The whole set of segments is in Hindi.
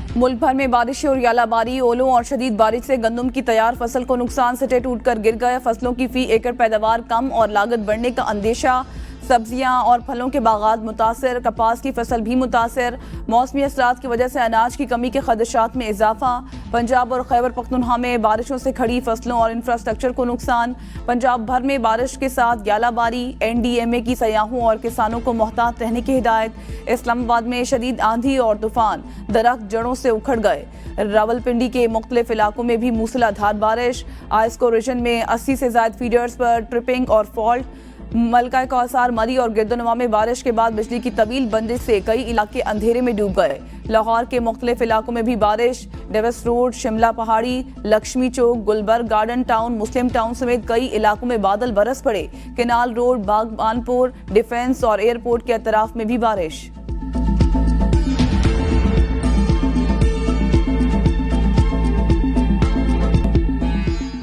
मुल्क भर में बारिश और यालाबारी, ओलों और शदीद बारिश से गंदम की तैयार फसल को नुकसान सटे टूटकर गिर गए। फसलों की फी एकड़ पैदावार कम और लागत बढ़ने का अंदेशा। सब्जियां और फलों के बागात मुतासर, कपास की फसल भी मुतासर। मौसमी असरात की वजह से अनाज की कमी के खदशात में इजाफा। पंजाब और खैबर पख्तूनख्वा में बारिशों से खड़ी फसलों और इंफ्रास्ट्रक्चर को नुकसान। पंजाब भर में बारिश के साथ यालाबारी। NDMA की सयाहों और किसानों को मोहतात रहने की हिदायत। इस्लामाबाद में शदीद आंधी और तूफान, दरख्त जड़ों से उखड़ गए। रावलपिंडी के मुख्तलिफ इलाकों में भी मूसलाधार बारिश। आइस्को रीजन में 80 से ज्यादा फीडर्स पर ट्रिपिंग और फॉल्ट। मलका कौसार, मरी और गिरदनवा में बारिश के बाद बिजली की तवील बंदिश से कई इलाके अंधेरे में डूब गए। लाहौर के मुख्तलिफ इलाकों में भी बारिश। डेविस रोड, शिमला पहाड़ी, लक्ष्मी चौक, गुलबर्ग गार्डन टाउन, मुस्लिम टाउन समेत कई इलाकों में बादल बरस पड़े। केनाल रोड, बागबानपुर, डिफेंस और एयरपोर्ट के अतराफ में भी बारिश।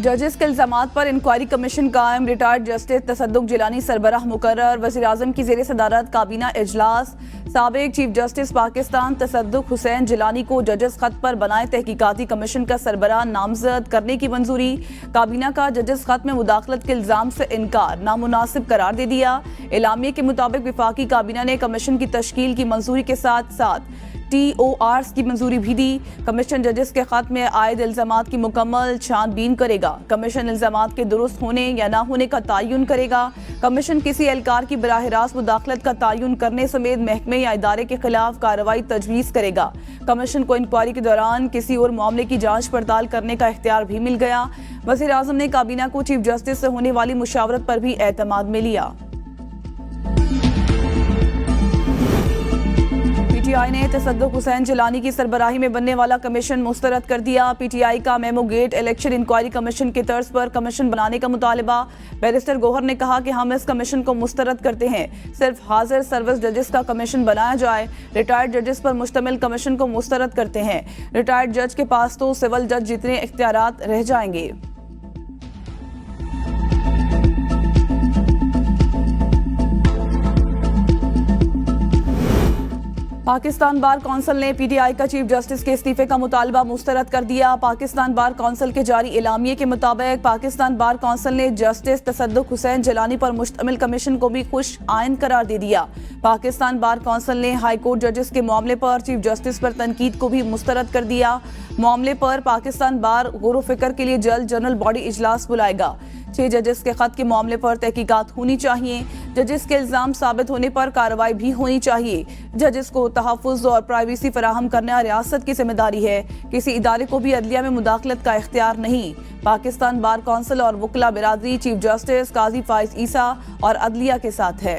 जजेस के इल्जामात पर इंक्वायरी कमीशन कायम। रिटायर्ड जस्टिस तसद्दुक जिलानी सरबराह मुकर्रर। वज़ीर-ए-आज़म की ज़ेर सदारत काबीना इजलास। साबिक चीफ जस्टिस पाकिस्तान तसद्दुक हुसैन जिलानी को जजेस खत पर बनाए तहकीकाती कमीशन का सरबराह नामजद करने की मंजूरी। काबीना का जजेस खत में मुदाखलत के इल्जाम से इनकार नामुनासिब करार दे दिया। एलामिया के मुताबिक विफाकी काबीना ने कमीशन की तश्कील की मंजूरी के साथ साथ TORs की मंजूरी भी दी। कमीशन जजेस के खत में आयद इल्जामात की मुकम्मल छानबीन करेगा। कमीशन इल्जामात के दुरुस्त होने या ना होने का तयन करेगा। कमीशन किसी एहलकार की बराह रास्त मुदाखलत का तयन करने समेत महकमे या इदारे के खिलाफ कार्रवाई तजवीज़ करेगा। कमीशन को इंक्वायरी के दौरान किसी और मामले की जांच पड़ताल करने का इख्तियार भी मिल गया। वज़ीर-ए-आज़म ने काबीना को चीफ जस्टिस से होने वाली मुशावरत पर भी एतमाद में लिया। PTI ने तसद्दुक हुसैन जिलानी की सरबराही में बनने वाला कमीशन मुस्तरद कर दिया। PTI का memo gate election inquiry commission की तर्ज पर कमीशन बनाने का मुतालबा। बैरिस्टर गौहर ने कहा कि हम इस कमीशन को मुस्तरद करते हैं, सिर्फ हाजिर सर्विस जजेस का कमीशन बनाया जाए। रिटायर्ड जजेस पर मुश्तमिल कमीशन को मुस्तरद करते हैं। रिटायर्ड जज के पास तो सिविल जज जितने इख्तियारात रह जाएंगे। पाकिस्तान बार कौंसिल ने PTI का चीफ जस्टिस के इस्तीफे का मुतालबा मुस्तरद कर दिया। पाकिस्तान बार कौंसिल के जारी एलामिये के मुताबिक पाकिस्तान बार कौंसिल ने जस्टिस तसद्दुक हुसैन जिलानी पर मुश्तमिल कमीशन को भी खुश आइन करार दे दिया। पाकिस्तान बार कौंसिल ने हाई कोर्ट जजेस के मामले पर चीफ जस्टिस पर तनकीद को भी मुस्तरद कर दिया। मामले पर पाकिस्तान बार गौर फिक्र के लिए जल्द जनरल बॉडी इजलास बुलाएगा। 6 जजेस के खत के मामले पर तहकीकात होनी चाहिए। जजेस के इल्जाम साबित होने पर कार्रवाई भी होनी चाहिए। जजेस को तहफ़्फ़ुज़ और प्राइवेसी फराहम करना रियासत की जिम्मेदारी है। किसी इदारे को भी अदलिया में मुदाखलत का इख्तियार नहीं। पाकिस्तान बार कौंसिल और वकला बिरादरी चीफ जस्टिस काजी फाइज ईसा और अदलिया के साथ है।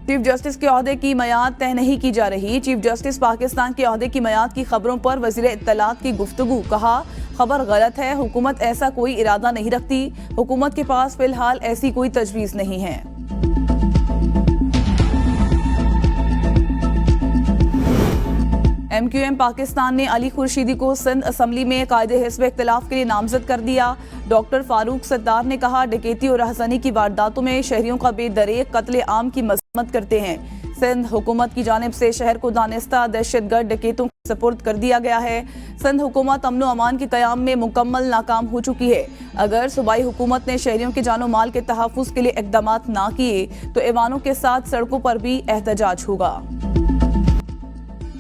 चीफ जस्टिस के ओहदे की मियाद तय नहीं की जा रही। चीफ जस्टिस पाकिस्तान के ओहदे की मियाद की खबरों पर वज़ीर इत्तलात की गुफ्तगू। कहा, खबर गलत है, हुकूमत ऐसा कोई इरादा नहीं रखती। हुकूमत के पास फिलहाल ऐसी कोई तजवीज़ नहीं है। MQM पाकिस्तान ने अली खुर्शीदी को सिंध असम्बली में कायदे हिज़्ब इख्तिलाफ के लिए नामजद कर दिया। डॉक्टर फारूक सत्तार ने कहा, डकैती और राहज़नी की वारदातों में शहरियों का बेदरेक कत्ले आम की मज़म्मत करते हैं। सिंध हुकूमत की जानिब से शहर को दानिस्ता दहशतगर्द डकैतों के सपुर्द कर दिया गया है। सिंध हुकूमत अमन व अमान के क़याम में मुकम्मल नाकाम हो चुकी है। अगर सूबाई हुकूमत ने शहरियों के जानो माल के तहफ़्फ़ुज़ के लिए इक़दामात ना किए तो ऐवानों के साथ सड़कों पर भी एहतजाज होगा।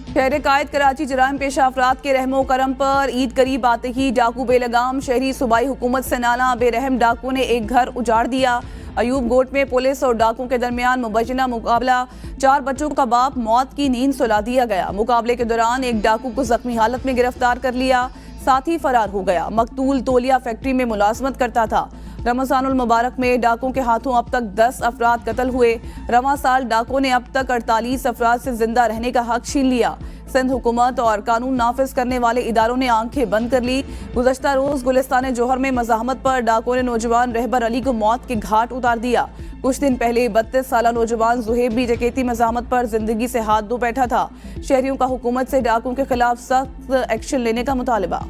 शहर कायद कराची जराइम पेशा अफराद के रहमो करम पर ईद करीब आते ही डाकू बेलगाम। शहरी सूबाई हुकूमत से नाला बेरहम डाकू ने एक घर उजाड़ दिया। अयूब गोट में पुलिस और डाकू के दरमियान मुबैना मुकाबला। 4 बच्चों का बाप मौत की नींद सुला दिया गया। मुकाबले के दौरान एक डाकू को जख्मी हालत में गिरफ्तार कर लिया, साथ ही फरार हो गया। मकतूल तोलिया फैक्ट्री में मुलाजमत करता था। रमजानुल मुबारक में डाकों के हाथों अब तक 10 अफराद कत्ल हुए। रवां साल डाकों ने अब तक 48 अफराद से जिंदा रहने का हक छीन लिया। सिंध हुकूमत और कानून नाफिज करने वाले इदारों ने आंखें बंद कर ली। गुज़श्ता रोज गुलिस्तान जोहर में मज़ाहमत पर डाकों ने नौजवान रहबर अली को मौत के घाट उतार दिया। कुछ दिन पहले 32 साला नौजवान जुहेब भी डकैती मज़ाहमत पर जिंदगी से हाथ धो बैठा था। शहरियों का हुकूमत से डाकों के खिलाफ सख्त एक्शन लेने का मुतालबा।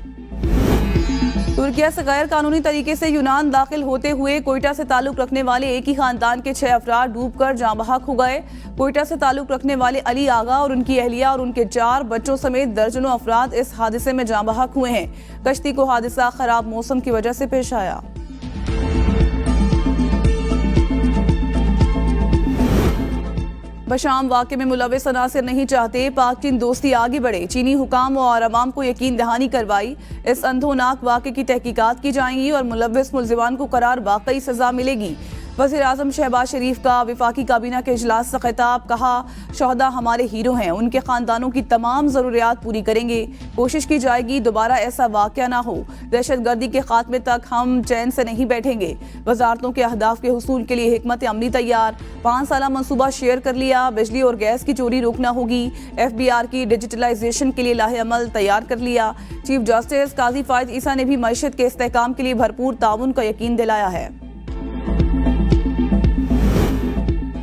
तुर्किया से गैर कानूनी तरीके से यूनान दाखिल होते हुए कोयटा से ताल्लुक रखने वाले एक ही खानदान के 6 अफराद डूबकर जाँ बहक हो गए। कोयटा से ताल्लुक रखने वाले अली आगा और उनकी अहलिया और उनके 4 बच्चों समेत दर्जनों अफराद इस हादसे में जाँ बहक हुए हैं। कश्ती को हादसा खराब मौसम की वजह से पेश आया। बशाम वाक़े में मुलव्विस अनासिर नहीं चाहते, पाक चीन दोस्ती आगे बढ़े, चीनी हुकाम और अवाम को यकीन दहानी करवाई। इस अंधोनाक वाक़े की तहकीकात की जाएंगी और मुलव्विस मुल्ज़िमान को करार वाकई सजा मिलेगी। वज़ीर आज़म शहबाज शरीफ का वफाकी काबीना के इजलास से खिताब, कहा शहदा हमारे हीरो हैं, उनके ख़ानदानों की तमाम ज़रूरियात पूरी करेंगे। कोशिश की जाएगी दोबारा ऐसा वाक़या ना हो। दहशत गर्दी के खात्मे तक हम चैन से नहीं बैठेंगे। वजारतों के अहदाफ के हुसूल के लिए हिकमत अमली तैयार, 5 साला मनसूबा शेयर कर लिया। बिजली और गैस की चोरी रोकना होगी। FBR की डिजिटलाइजेशन के लिए लाहे अमल तैयार कर लिया। चीफ जस्टिस काजी फायद ईसा ने भी मईशत के इस्तेहकाम के लिए भरपूर ताउन का यकीन दिलाया है।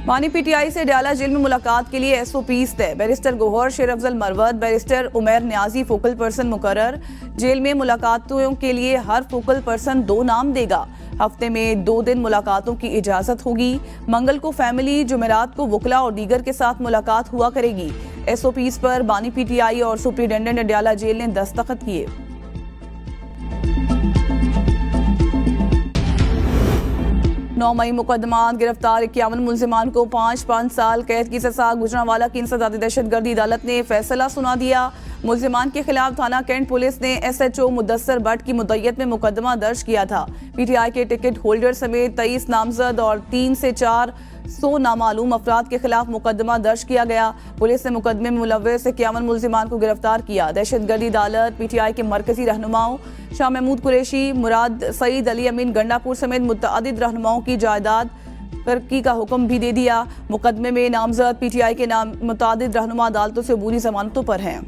पानी PTI से डयाला जेल में मुलाकात के लिए SOPs तय। बैरिस्टर गोहर शेर Afzal Marwat, barrister Umair Niazi focal person मुकर्रर। जेल में मुलाकातों के लिए हर फोकल पर्सन 2 नाम देगा। हफ्ते में 2 दिन मुलाकातों की इजाजत होगी। मंगल को फैमिली, जुमेरात को वकला और दीगर के साथ मुलाकात हुआ करेगी। SOPs पर बानी PTI और सुप्रीडेंडेंट डयाला जेल ने दस्तखत किए। 9 मई मुकदमात, गिरफ्तार 51 मुल्जिमान को 5-5 साल कैद की सजा। गुजरांवाला की इंसदादी दहशतगर्दी अदालत ने फैसला सुना दिया। मुल्जिमान के खिलाफ थाना कैंट पुलिस ने SHO मुदस्सर भट्ट की मुद्दत में मुकदमा दर्ज किया था। PTI के टिकट होल्डर समेत 23 नामजद और 3 से 400 नामालूम अफराद के खिलाफ मुकदमा दर्ज किया गया। पुलिस ने मुकदमे में मुलव्विस 51 मुल्जिमान को गिरफ्तार किया। दहशतगर्दी अदालत PTI के मरकजी रहनुमाओं शाह महमूद कुरैशी, मुराद सईद, अली अमीन गंडापुर समेत मुतअद्दिद रहनुमाओं की जायदाद तर्की का हुक्म भी दे दिया। मुकदमे में नामजद PTI के नाम मुतअद्दिद रहनुमा अदालतों से अबूरी जमानतों पर हैं।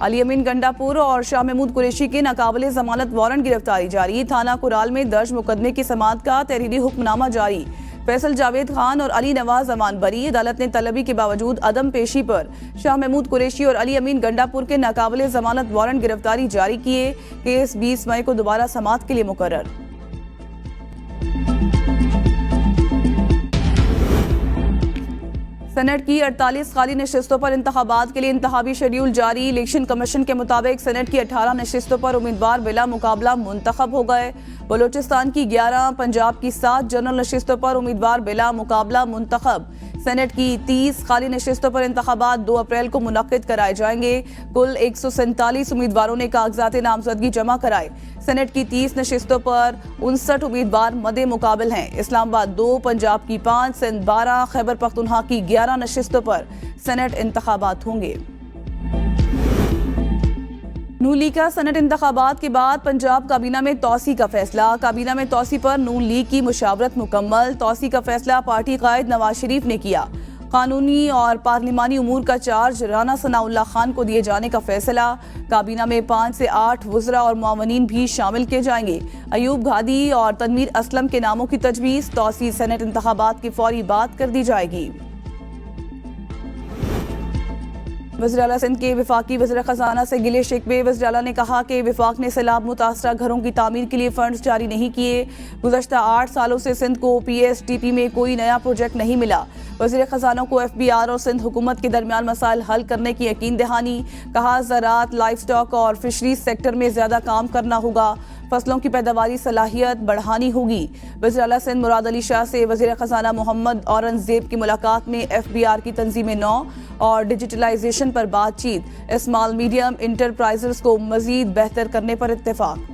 अली अमीन गंडापुर और शाह महमूद कुरैशी के नाकाबिले जमानत वारंट गिरफ्तारी जारी। थाना कुराल में दर्ज मुकदमे की समाअत का तहरीरी हुक्मनामा जारी। फैसल जावेद खान और अली नवाज अमान बरी। अदालत ने तलबी के बावजूद अदम पेशी पर शाह महमूद कुरैशी और अली अमीन गंडापुर के नाकाबिले जमानत वारंट गिरफ्तारी जारी किए। केस 20 मई को दोबारा समाअत के लिए मुकर्रर। सेनेट की 48 खाली नशिस्तों पर इंतखाबात के लिए इंतखाबी शेड्यूल जारी। इलेक्शन कमीशन के मुताबिक सेनेट की 18 नशिस्तों पर उम्मीदवार बिला मुकाबला मुंतखब हो गए। बलोचिस्तान की 11, पंजाब की 7 जनरल नशिस्तों पर उम्मीदवार बिला मुकाबला मुंतखब। सेनेट की 30 खाली नशिस्तों पर इंतखाबात 2 अप्रैल को मुनक्किद कराए जाएंगे। कुल 147 उम्मीदवारों ने कागजात नामजदगी जमा कराए। सेनेट की 30 नशिस्तों पर 59 उम्मीदवार मदे मुकाबिल हैं। इस्लामाबाद 2, पंजाब की 5, सिंध 12, खैबर पख्तूनख्वा की 11 नशिस्तों पर सेनेट इंतखाबात होंगे। नून लीग का सेनेट इंतखाबात के बाद पंजाब काबीना में तौसी का फैसला। काबीना में तौसी पर नून लीग की मुशावरत मुकम्मल। तौसी का फैसला पार्टी कायद नवाज शरीफ ने किया। कानूनी और पार्लिमानी उमूर का चार्ज राना सनाउल्लाह खान को दिए जाने का फैसला। काबीना में 5 से 8 वज़रा और मुआवनीन भी शामिल किए जाएंगे। अयूब घादी और तनवीर असलम के नामों की तजवीज़। तौसी सेनेट इंतखाबात की फौरी बात कर दी जाएगी। वज़ीर आला सिंध के वफाकी वज़ीर ख़ज़ाना से गिले शिकवे। वज़ीर आला ने कहा कि वफाक ने सैलाब मुतासरा घरों की तामीर के लिए फंड्स जारी नहीं किए। गुज़श्ता 8 सालों से सिंध को PSDP में कोई नया प्रोजेक्ट नहीं मिला। वज़ीर ख़ज़ाना को FBR और सिंध हुकूमत के दरमियान मसाइल हल करने की यकीन दहानी। कहा ज़राअत, लाइफ स्टॉक और फिशरीज सेक्टर में ज़्यादा काम करना होगा। फसलों की पैदावारी सलाहियत बढ़ानी होगी। वज़ीर आला सिंध मुराद अली शाह से वज़ीर ख़ज़ाना मोहम्मद औरंगज़ेब की मुलाकात में FBR की तंजीम 9 और डिजिटलाइजेशन पर बातचीत। स्मॉल मीडियम इंटरप्राइजेस को मजीद बेहतर करने पर इत्तेफाक।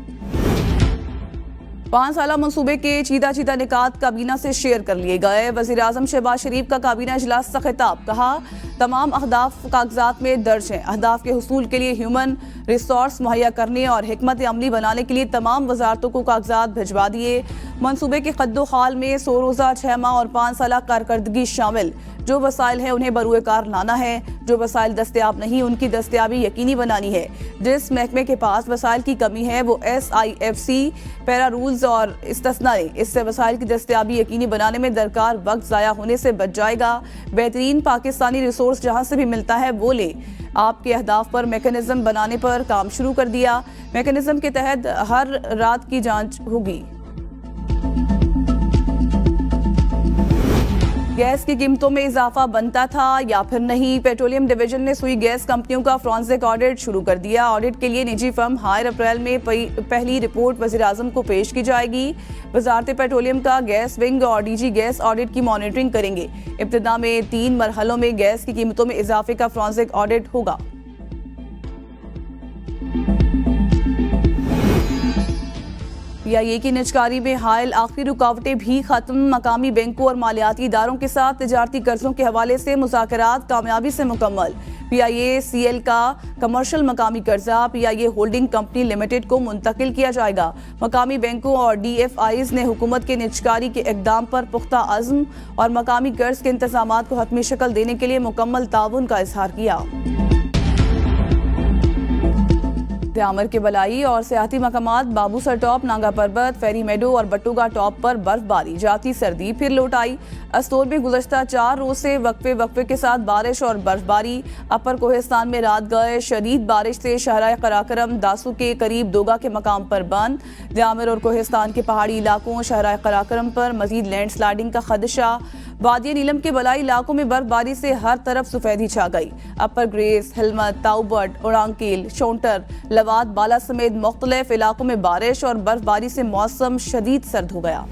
5 साला मनसूबे के चीदा निकात काबीना से शेयर कर लिए गए। वज़ीर आज़म शहबाज शरीफ का काबीना इजलास से खिताब। कहा तमाम अहदाफ कागजात में दर्ज हैं। अहदाफ के हुसूल के लिए ह्यूमन रिसोर्स मुहैया करने और हिकमत अमली बनाने के लिए तमाम वजारतों को कागजात भिजवा दिए। मनसूबे के कद्दो खाल में 100 रोज़ा, 6 माह और 5 साला कारकर्दगी शामिल। जो वसाइल हैं उन्हें बरूए कार लाना है। जो वसाइल दस्तयाब नहीं उनकी दस्तयाबी यकीनी बनानी है। जिस महकमे के पास वसाइल की कमी है वो SIFC पैरा रूल्स फ्यूज और इस्तिस्नाई, इससे वसाइल की दस्तयाबी यकीनी बनाने में दरकार वक्त ज़ाया होने से बच जाएगा। बेहतरीन पाकिस्तानी रिसोर्स जहां से भी मिलता है वो ले। आपके अहदाफ पर मैकेनिज्म बनाने पर काम शुरू कर दिया। मैकेनिज्म के तहत हर रात की जांच होगी। गैस की कीमतों में इजाफा बनता था या फिर नहीं, पेट्रोलियम डिवीजन ने सुई गैस कंपनियों का फॉरेंसिक ऑडिट शुरू कर दिया। ऑडिट के लिए निजी फर्म हायर अप्रैल में पहली रिपोर्ट वज़ीर-ए-आज़म को पेश की जाएगी। वजारत पेट्रोलियम का गैस विंग और डीजी गैस ऑडिट की मॉनिटरिंग करेंगे। इब्तिदा में 3 मरहलों में गैस की कीमतों में इजाफे का फॉरेंसिक ऑडिट होगा। पीआईए की निजकारी में हायल आखिरी रुकावटें भी खत्म। मकामी बैंकों और मालियाती इदारों के साथ तिजारती कर्जों के हवाले से मुज़ाकरात कामयाबी से मुकम्मल। पीआईए सीएल का कमर्शियल मकामी कर्जा पीआईए होल्डिंग कंपनी लिमिटेड को मुंतकिल किया जाएगा। मकामी बैंकों और डीएफआईज ने हुकूमत के निजकारी के इक़दाम पर पुख्ता अज़्म और मकामी कर्ज के इंतजामात को हतमी शक्ल देने के लिए मुकम्मल ताउन का इजहार किया। त्यामर के बलाई और सियाती मकामात बाबूसर टॉप, नांगा पर्बत, फेरी मेडो और बटुगा टॉप पर बर्फबारी, जाती सर्दी फिर लौट आई। अस्तोर में गुज़श्ता 4 रोज से वक्फे के साथ बारिश और बर्फबारी। अपर कोहिस्तान में रात गए शदीद बारिश से शहरा कराकरम दासू के करीब दोगा के मकाम पर बंद। त्यामर और कोहिस्तान के पहाड़ी इलाकों शहरा कराकरम पर मजीद लैंड स्लाइडिंग का खदशा। वादी नीलम के बलाई इलाकों में बर्फबारी से हर तरफ सफेदी छा गई। अपर ग्रेस, हिलमत, ताउबट, उड़ांकील, शोंटर, लवात, बाला समेत मुख्तलिफ इलाकों में बारिश और बर्फबारी से मौसम शदीद सर्द हो गया।